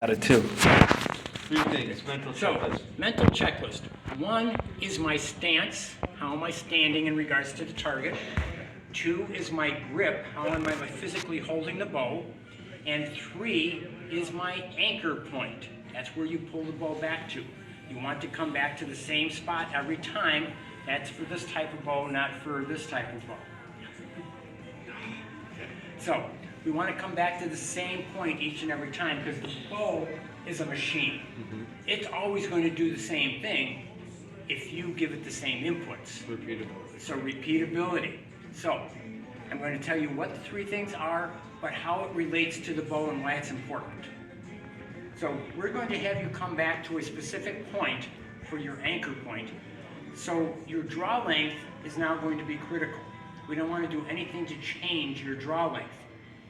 Out of two. Three things, mental So, checklist. mental checklist. 1 is my stance. How am I standing in regards to the target? 2 is my grip. How am I physically holding the bow? And 3 is my anchor point. That's where you pull the bow back to. You want to come back to the same spot every time. That's for this type of bow, not for this type of bow. So, we want to come back to the same point each and every time because the bow is a machine. It's always going to do the same thing if you give it the same inputs. Repeatability. So repeatability. So I'm going to tell you what the 3 things are, but how it relates to the bow and why it's important. So we're going to have you come back to a specific point for your anchor point. So your draw length is now going to be critical. We don't want to do anything to change your draw length.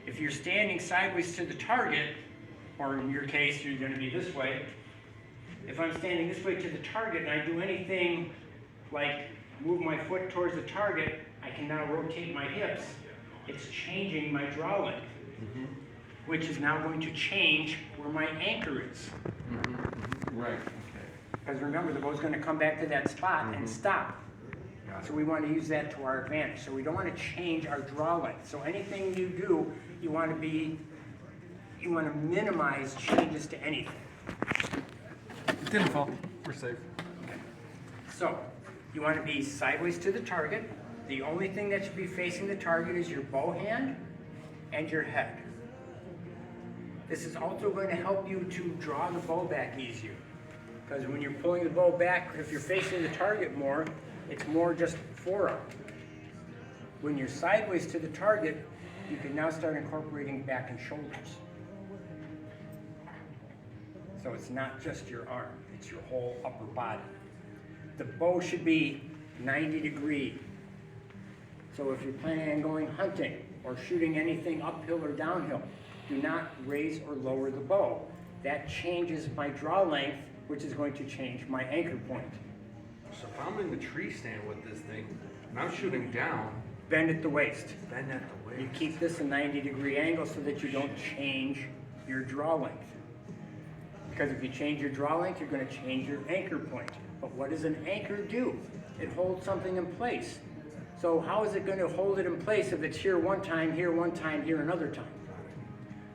If you're standing sideways to the target, or in your case, you're going to be this way. If I'm standing this way to the target and I do anything like move my foot towards the target, I can now rotate my hips. It's changing my draw length, which is now going to change where my anchor is. Right. Because remember, the bow's going to come back to that spot and stop. So we want to use that to our advantage. So we don't want to change our draw length. So anything you do, you want to minimize changes to anything. It didn't fall. We're safe. So you want to be sideways to the target. The only thing that should be facing the target is your bow hand and your head. This is also going to help you to draw the bow back easier. Because when you're pulling the bow back, if you're facing the target more, it's more just forearm. When you're sideways to the target, you can now start incorporating back and shoulders. So it's not just your arm, it's your whole upper body. The bow should be 90 degree. So if you're planning on going hunting or shooting anything uphill or downhill, do not raise or lower the bow. That changes my draw length, which is going to change my anchor point. So if I'm in the tree stand with this thing and I'm shooting down, Bend at the waist. bend at the waist. You keep this a 90-degree angle so that you don't change your draw length. Because if you change your draw length, you're going to change your anchor point. But what does an anchor do? It holds something in place. So how is it going to hold it in place if it's here one time, here another time?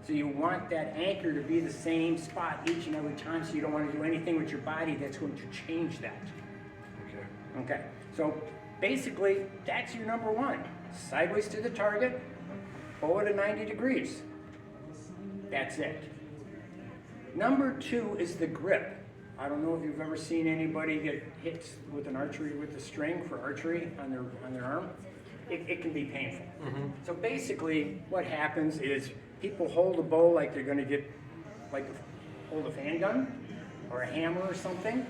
So you want that anchor to be the same spot each and every time, so you don't want to do anything with your body that's going to change that. Okay. Okay, so basically, that's your number 1. Sideways to the target, bow at a 90 degrees. That's it. Number 2 is the grip. I don't know if you've ever seen anybody get hits with an archery with a string for archery on their arm. It can be painful. So basically, what happens is people hold a bow like they're going to get, like hold a handgun or a hammer or something.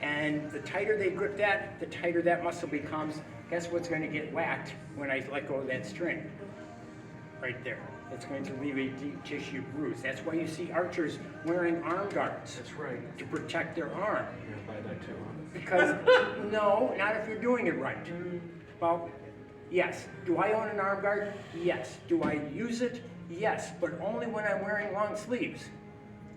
And the tighter they grip that, the tighter that muscle becomes. Guess what's going to get whacked when I let go of that string? Right there. It's going to leave a deep tissue bruise. That's why you see archers wearing arm guards. That's right. To protect their arm. I'm gonna buy that too. Because, no, not if you're doing it right. Well, yes. Do I own an arm guard? Yes. Do I use it? Yes. But only when I'm wearing long sleeves.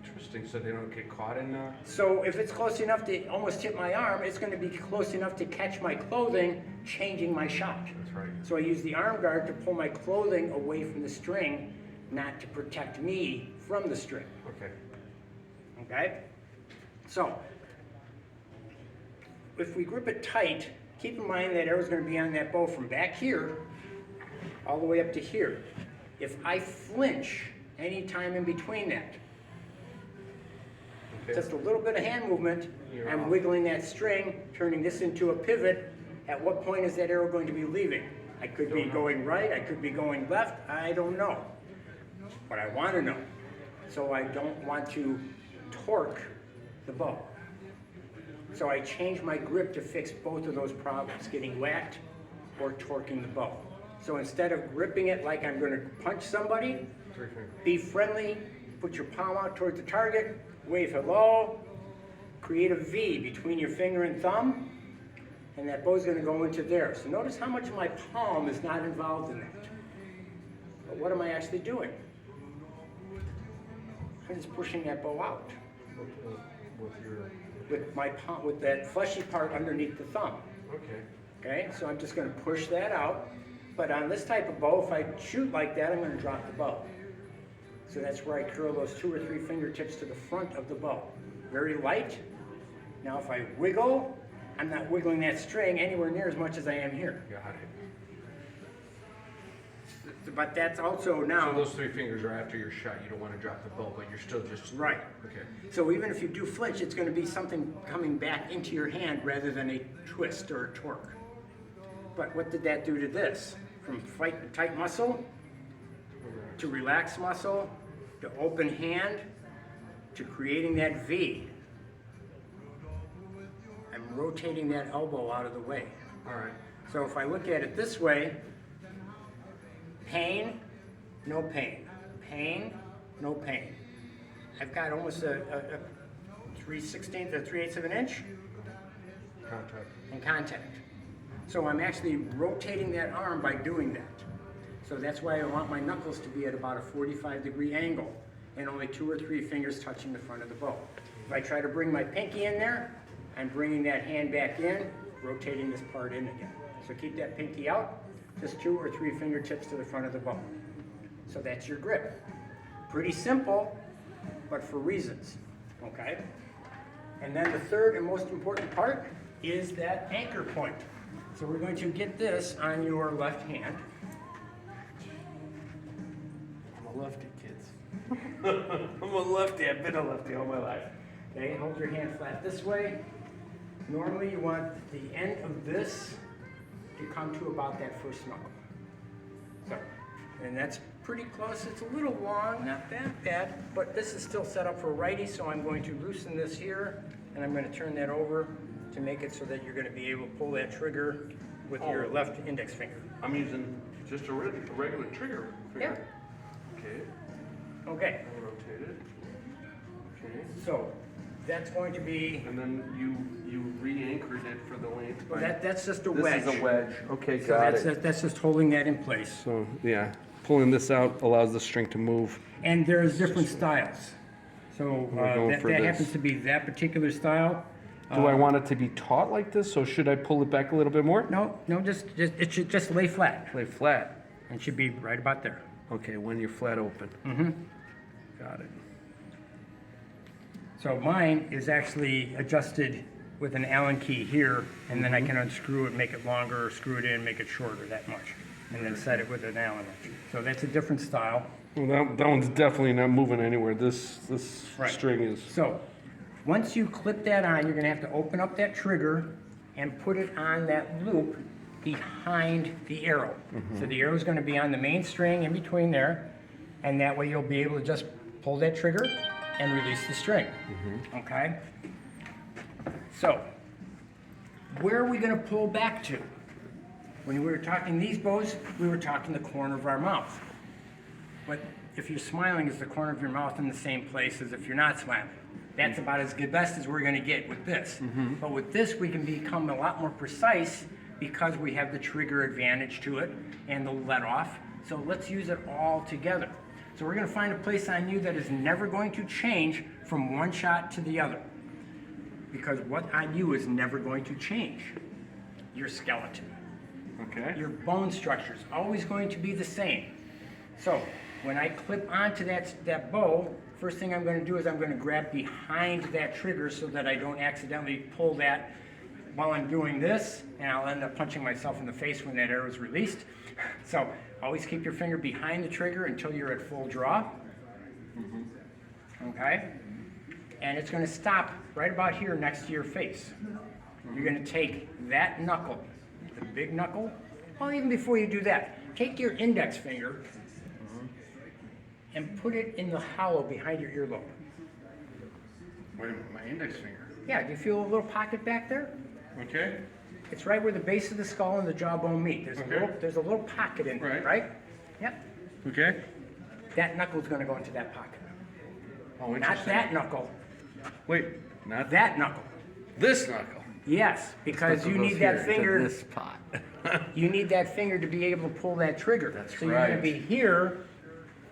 Interesting. So they don't get caught in So if it's close enough to almost hit my arm, it's going to be close enough to catch my clothing, changing my shot. That's right. So I use the arm guard to pull my clothing away from the string, not to protect me from the string. Okay. Okay? So, if we grip it tight, keep in mind that arrow's going to be on that bow from back here all the way up to here. If I flinch any time in between that, Okay. just a little bit of hand movement, You're I'm off. wiggling that string, turning this into a pivot. At what point is that arrow going to be leaving? I could be Don't know. going right, I could be going left, I don't know. But I want to know. So I don't want to torque the bow. So I change my grip to fix both of those problems, getting whacked or torquing the bow. So instead of gripping it like I'm going to punch somebody, 3 fingers. be friendly, put your palm out towards the target, wave hello, create a V between your finger and thumb, and that bow's going to go into there. So notice how much of my palm is not involved in that. But what am I actually doing? and it's pushing that bow out With your, with my palm, with that fleshy part underneath the thumb. okay. Okay, so I'm just going to push that out. But on this type of bow, if I shoot like that, I'm going to drop the bow. So that's where I curl those 2 or 3 fingertips to the front of the bow. Very light. Now if I wiggle, I'm not wiggling that string anywhere near as much as I am here. Got it. But that's also So now, those 3 fingers are after your shot. You don't want to drop the bow, but you're still just... right. Okay. So even if you do flinch, it's going to be something coming back into your hand rather than a twist or a torque. But what did that do to this? From fight tight muscle to relaxed muscle to open hand to creating that V. I'm rotating that elbow out of the way. All right. So if I look at it this way, pain, no pain. Pain, no pain. I've got almost a 3/16 or 3/8 of an inch Contact. in contact. So I'm actually rotating that arm by doing that. So that's why I want my knuckles to be at about a 45-degree angle and only 2 or 3 fingers touching the front of the bow. If I try to bring my pinky in there, I'm bringing that hand back in, rotating this part in again. So keep that pinky out, just 2 or 3 fingertips to the front of the bow. So that's your grip. Pretty simple, but for reasons, okay? And then the third and most important part is that anchor point. So we're going to get this on your left hand. I'm a lefty, kids. I'm a lefty, I've been a lefty all my life. Okay, hold your hand flat this way. Normally you want the end of this to come to about that first knuckle. So, and that's pretty close. It's a little long, not that bad, but this is still set up for righty, so I'm going to loosen this here, and I'm going to turn that over to make it so that you're going to be able to pull that trigger with your left index finger. I'm using just a regular trigger finger. Okay. Okay, I'll rotate it. Okay. so that's going to be, And then you re-anchored it for the length. well, by- that's just a This wedge. is a wedge. Okay, So got that's, it. that's just holding that in place. So, yeah, pulling this out allows the string to move. And there's different styles. So We're going that for that this. happens to be that particular style. Do I want it to be taut like this, so should I pull it back a little bit more? No, just it should just lay flat. Lay flat. It should be right about there. Okay, when you're flat open. Mm-hmm. Got it. So mine is actually adjusted with an Allen key here, and then I can unscrew it, make it longer, or screw it in, make it shorter that much, and then set it with an Allen wrench. So that's a different style. Well, that one's definitely not moving anywhere. This Right. string is. So once you clip that on, you're gonna have to open up that trigger and put it on that loop behind the arrow. So the arrow's gonna be on the main string in between there, and that way you'll be able to just pull that trigger and release the string, okay? So, where are we gonna pull back to? When we were talking these bows, we were talking the corner of our mouth. But if you're smiling, is the corner of your mouth in the same place as if you're not smiling? That's about as good best as we're gonna get with this. But with this, we can become a lot more precise because we have the trigger advantage to it and the let off. So let's use it all together. So we're gonna find a place on you that is never going to change from one shot to the other. Because what on you is never going to change? Your skeleton. Okay. Your bone structure is always going to be the same. So when I clip onto that bow, first thing I'm going to do is I'm going to grab behind that trigger so that I don't accidentally pull that while I'm doing this, and I'll end up punching myself in the face when that arrow is released. So always keep your finger behind the trigger until you're at full draw. Okay? And it's going to stop right about here next to your face. You're going to take that knuckle, the big knuckle. Well, even before you do that, take your index finger and put it in the hollow behind your earlobe. Wait a minute, my index finger. Yeah, do you feel a little pocket back there? Okay. It's right where the base of the skull and the jawbone meet. Okay. There's a little pocket in there, Right. right? Yep. Okay. That knuckle's going to go into that pocket. Oh, Not interesting. that knuckle, Wait, not that knuckle. this knuckle. Yes, because you need that finger. This spot. You need that finger to be able to pull that trigger. That's so you're going right. to be here,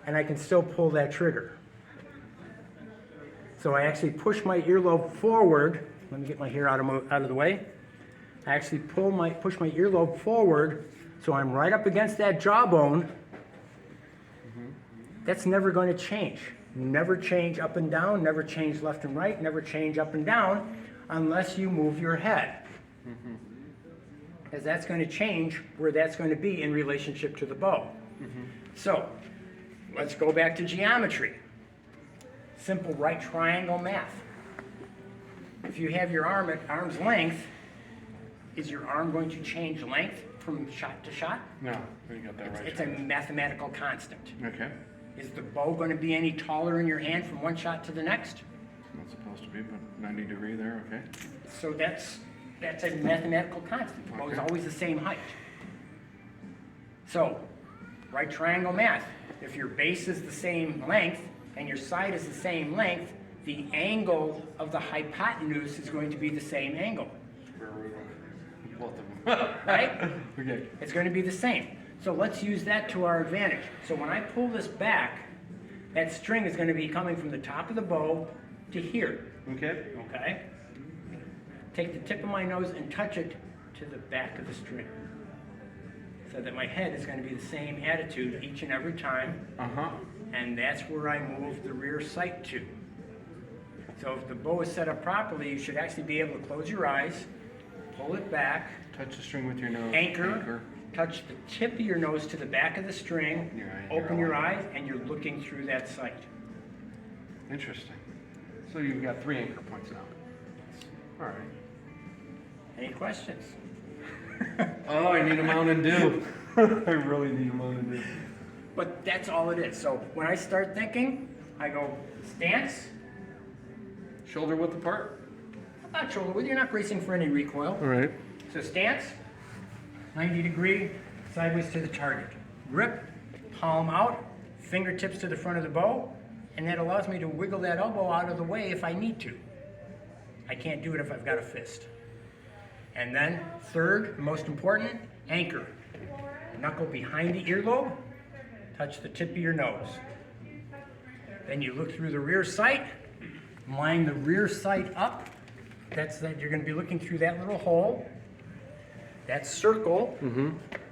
and I can still pull that trigger. So I actually push my earlobe forward. Let me get my hair out of the way. I actually push my earlobe forward, so I'm right up against that jawbone. That's never going to change. Never change up and down, never change left and right, never change up and down unless you move your head. Because that's going to change where that's going to be in relationship to the bow. So, let's go back to geometry. Simple right triangle math. If you have your arm at arm's length, is your arm going to change length from shot to shot? No, you got that right. It's a mathematical constant. Okay. Is the bow going to be any taller in your hand from one shot to the next? Not supposed to be, but 90 degree there, okay. So that's a mathematical constant. The bow is Okay. always the same height. So, right triangle math. If your base is the same length and your side is the same length, the angle of the hypotenuse is going to be the same angle, Square root of both of them. right? Okay. It's going to be the same. So let's use that to our advantage. So when I pull this back, that string is going to be coming from the top of the bow to here. Okay. Okay? Take the tip of my nose and touch it to the back of the string. So that my head is going to be the same attitude each and every time. Uh-huh. And that's where I move the rear sight to. So if the bow is set up properly, you should actually be able to close your eyes, pull it back, Touch the string with your nose. anchor, touch the tip of your nose to the back of the string, Your eye- open your your eye. eyes, and you're looking through that sight. Interesting. So you've got 3 anchor points now. All right. Any questions? Oh, I need a Mountain Dew. I really need a Mountain Dew. But that's all it is. So when I start thinking, I go stance, Shoulder width apart. not shoulder width, you're not bracing for any recoil. All right. So stance, 90 degree, sideways to the target. Grip, palm out, fingertips to the front of the bow, and that allows me to wiggle that elbow out of the way if I need to. I can't do it if I've got a fist. And then, third, most important, anchor. Knuckle behind the earlobe, touch the tip of your nose. Then you look through the rear sight, line the rear sight up. That's that you're going to be looking through that little hole. That circle,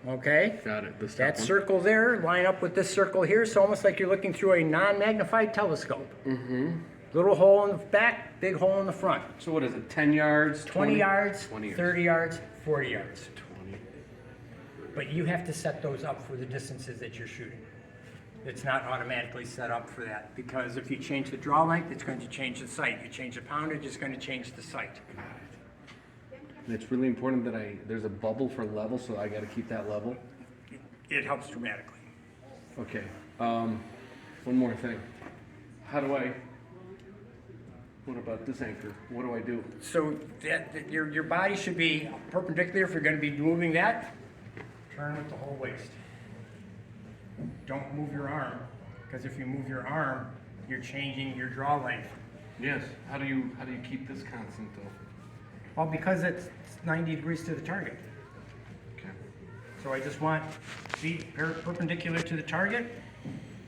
okay? Got it. This That circle there, line up with this circle here, so almost like you're looking through a non-magnified telescope. Little hole in the back, big hole in the front. So what is it? 10 yards? 20 yards, 20 yards. 30 yards, 40 yards. 20. But you have to set those up for the distances that you're shooting. It's not automatically set up for that, because if you change the draw length, it's going to change the sight. You change the poundage, it's going to change the sight. And it's really important that there's a bubble for level, so I got to keep that level. It helps dramatically. Okay. One more thing. What about this anchor? What do I do? So your body should be perpendicular if you're going to be moving that. Turn with the whole waist. Don't move your arm, because if you move your arm, you're changing your draw length. Yes. How do you keep this constant though? Well, because it's 90 degrees to the target. Okay. So I just want feet perpendicular to the target,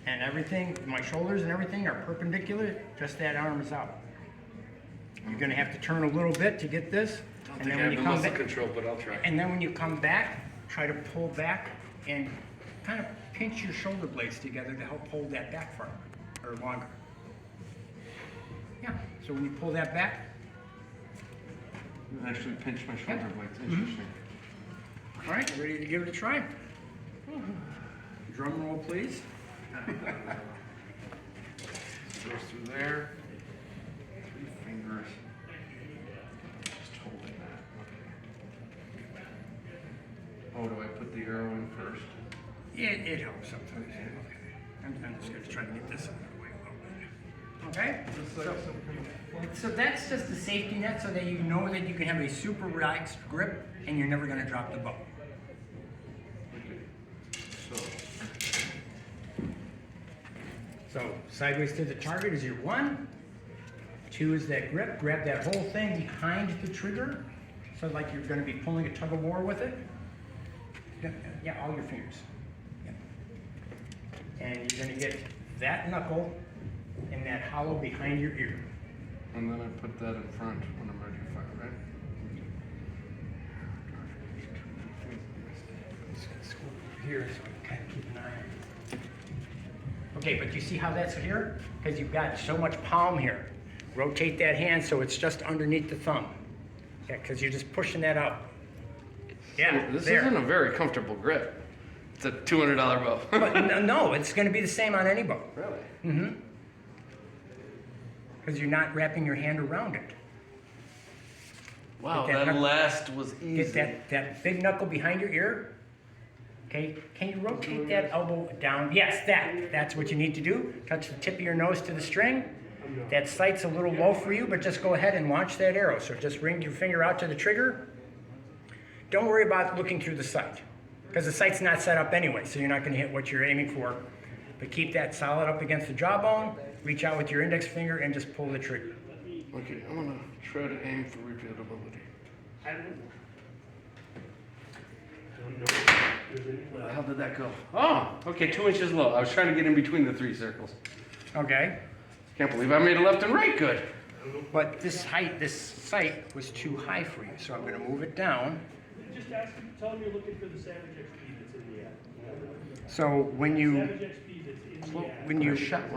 and everything, my shoulders and everything are perpendicular, just that arm is out. You're gonna have to turn a little bit to get this, and then when you come back, control, but I'll try. and then when you come back, try to pull back and kind of pinch your shoulder blades together to help hold that back farther or longer. Yeah, so when you pull that back, Actually pinch my shoulder blades. Interesting. all right, ready to give it a try? Drum roll, please. Goes through there. 3 fingers. Just holding that. Okay. Oh, do I put the arrow in first? It helps sometimes. Okay. I'm just going to try to get this out of the way a little bit. Okay? So that's just a safety net so that you know that you can have a super relaxed grip and you're never going to drop the bow. So sideways to the target is your 1. 2 is that grip. Grab that whole thing behind the trigger. So like you're going to be pulling a tug of war with it. Yeah, all your fingers. Yeah. And you're going to get that knuckle in that hollow behind your ear. And then I put that in front when I'm ready to fire, right? Here, so we kind of keep an eye on it. Okay, but you see how that's here? Because you've got so much palm here. Rotate that hand so it's just underneath the thumb. Yeah, because you're just pushing that out. Yeah, This there. isn't a very comfortable grip. It's a $200 bow. But no, it's going to be the same on any bow. Really? Mm-hmm. Because you're not wrapping your hand around it. Wow, Get that that knuckle- last was easy. Get that big knuckle behind your ear. Okay, can you rotate that elbow down? Yes, that's what you need to do. Touch the tip of your nose to the string. That sight's a little low for you, but just go ahead and launch that arrow. So just bring your finger out to the trigger. Don't worry about looking through the sight, because the sight's not set up anyway, so you're not going to hit what you're aiming for. But keep that solid up against the jawbone, reach out with your index finger, and just pull the trigger. Okay, I'm gonna try to aim for repeatability. How did that go? Oh, okay, 2 inches low. I was trying to get in between the 3 circles. Okay? Can't believe I made a left and right good. But this sight was too high for you, so I'm going to move it down. Just tell them you're looking for the Savage XP that's in the app. So when you Savage XP that's in the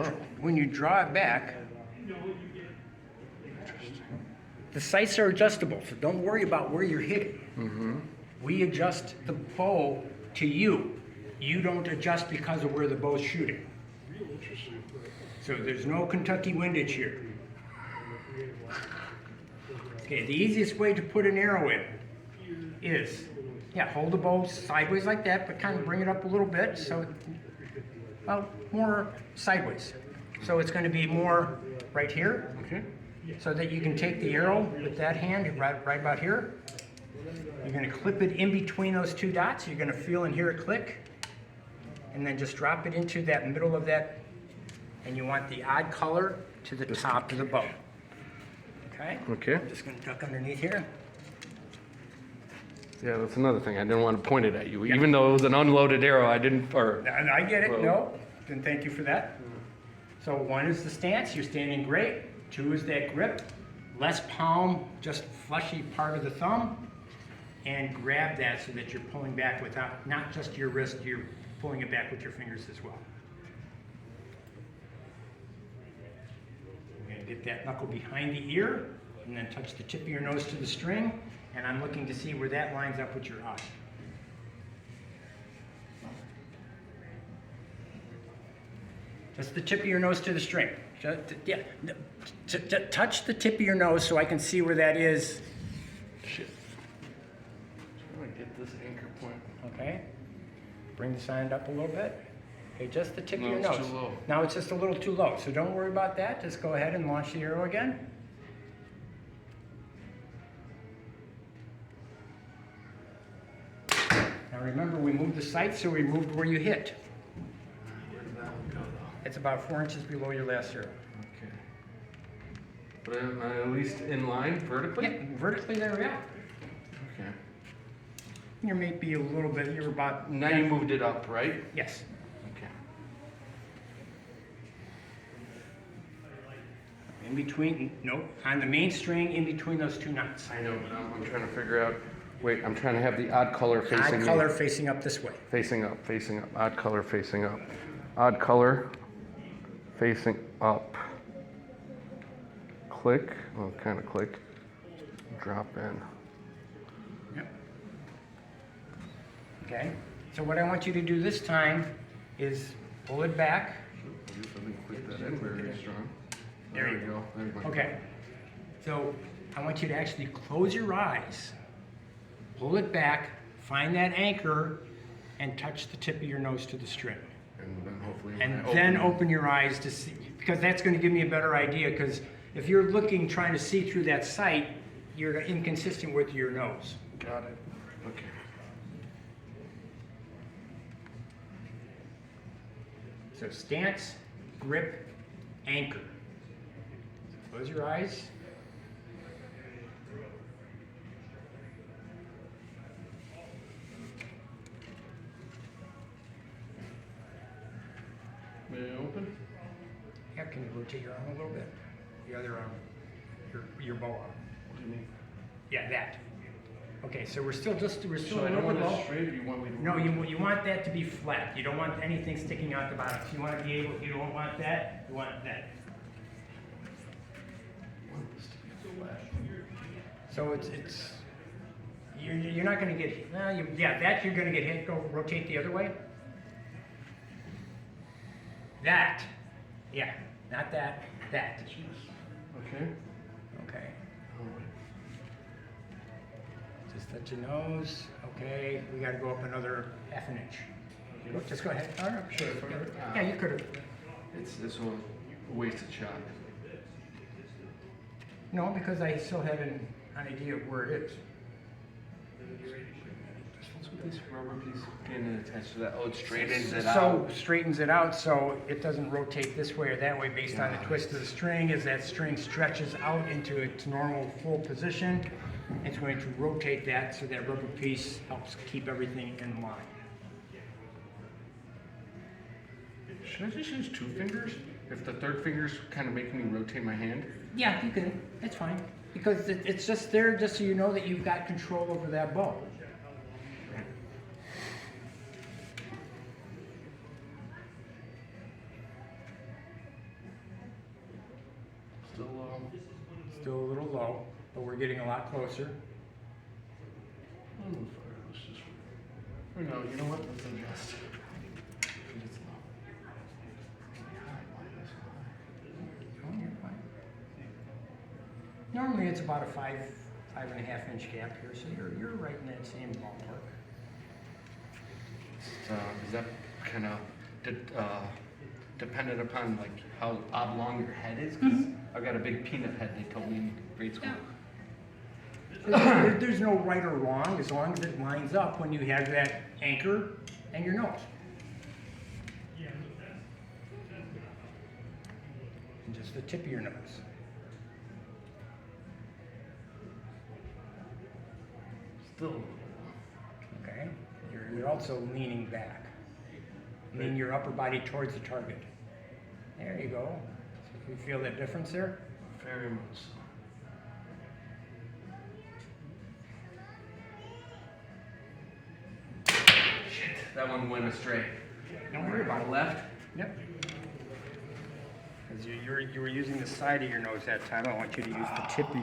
app. when you draw it back, You know, you get. the sights are adjustable, so don't worry about where you're hitting. We adjust the bow to you. You don't adjust because of where the bow's shooting. So there's no Kentucky windage here. Okay, the easiest way to put an arrow in is, hold the bow sideways like that, but kind of bring it up a little bit, so, well, more sideways. So it's going to be more right here, Okay. so that you can take the arrow with that hand right about here. You're going to clip it in between those 2 dots. You're going to feel and hear it click, and then just drop it into that middle of that, and you want the odd color to the top of the bow. Okay? Okay. I'm just going to duck underneath here. Yeah, that's another thing. I didn't want to point it at you. Even though it was an unloaded arrow, I didn't, And I get it, Well- no, and thank you for that. So 1 is the stance, you're standing great. 2 is that grip, less palm, just fleshy part of the thumb. And grab that so that you're pulling back without, not just your wrist, you're pulling it back with your fingers as well. We're gonna get that knuckle behind the ear, and then touch the tip of your nose to the string, and I'm looking to see where that lines up with your eye. Just the tip of your nose to the string. Touch the tip of your nose so I can see where that is. shit. Trying to get this anchor point. Okay? Bring the sand up a little bit. Okay, just the tip No, of your it's nose. too low. Now it's just a little too low, so don't worry about that. Just go ahead and launch the arrow again. Now remember, we moved the sight, so we moved where you hit. Where did that one go though? It's about 4 inches below your last arrow. Okay. But am I at least in line vertically? Yeah, vertically there we are. Okay. You may be a little bit, you're about... Now you moved it up, right? Yes. Okay. In between, no, on the main string, in between those 2 knots. I know, but I'm trying to figure out. Wait, I'm trying to have the odd color facing Odd me. color facing up this way. Facing up, facing up. Odd color facing up. Odd color facing up. Click. Well, kind of click. Drop in. Yep. Okay, so what I want you to do this time is pull it back. I didn't click that in very strong. There you we go. There we go. Okay, so I want you to actually close your eyes, pull it back, find that anchor, and touch the tip of your nose to the string. And then hopefully. when And I then it- open your eyes to see, because that's going to give me a better idea, because if you're looking, trying to see through that sight, you're inconsistent with your nose. Got it. Okay. So stance, grip, anchor. Close your eyes. May I open? Yeah, can you rotate your arm a little bit? The other arm. your boa. What do you mean? Yeah, that. Okay, so we're still So a I little don't bit want low. it straight, or you want me to? No, you want that to be flat. You don't want anything sticking out the bottom. You want to be able, you don't want that, you want that. I want this to be flat. So you're not gonna get, well, yeah, that you're gonna get hit, go rotate the other way. That, yeah, not that, that. Okay. Okay, Alright. just touch your nose, okay, we gotta go up another half an inch. Just go ahead. All right. Sure, if I- Yeah, you could've, It's a wasted shot. no, because I still have an idea of where it is. What's with this rubber piece getting attached to that? Oh, it straightens it So out. straightens it out so it doesn't rotate this way or that way based on the twist of the string. As that string stretches out into its normal full position, it's going to rotate that so that rubber piece helps keep everything in line. Should I just use 2 fingers? If the third finger's kind of making me rotate my hand? Yeah, you can. That's fine. Because it's just there just so you know that you've got control over that bow. Still Still a little low, but we're getting a lot closer. let's just. Or no, you know what? Let's adjust. It's low. High, why is it high? Oh, you're fine. Normally it's about a 5.5 inch gap here, so you're right in that same ballpark. Is that kind of dependent upon like how oblong your head is? Because I've got a big peanut head. They told me in grade school. There's no right or wrong as long as it lines up when you have that anchor and your nose. And just the tip of your nose. Still. Okay? You're also leaning back. Lean your upper body towards the target. There you go. So you feel that difference there? Very much so. Shit, that one went astray. Don't worry about it. Left. Yep. Because you were using the side of your nose that time. I want you to use the tip of your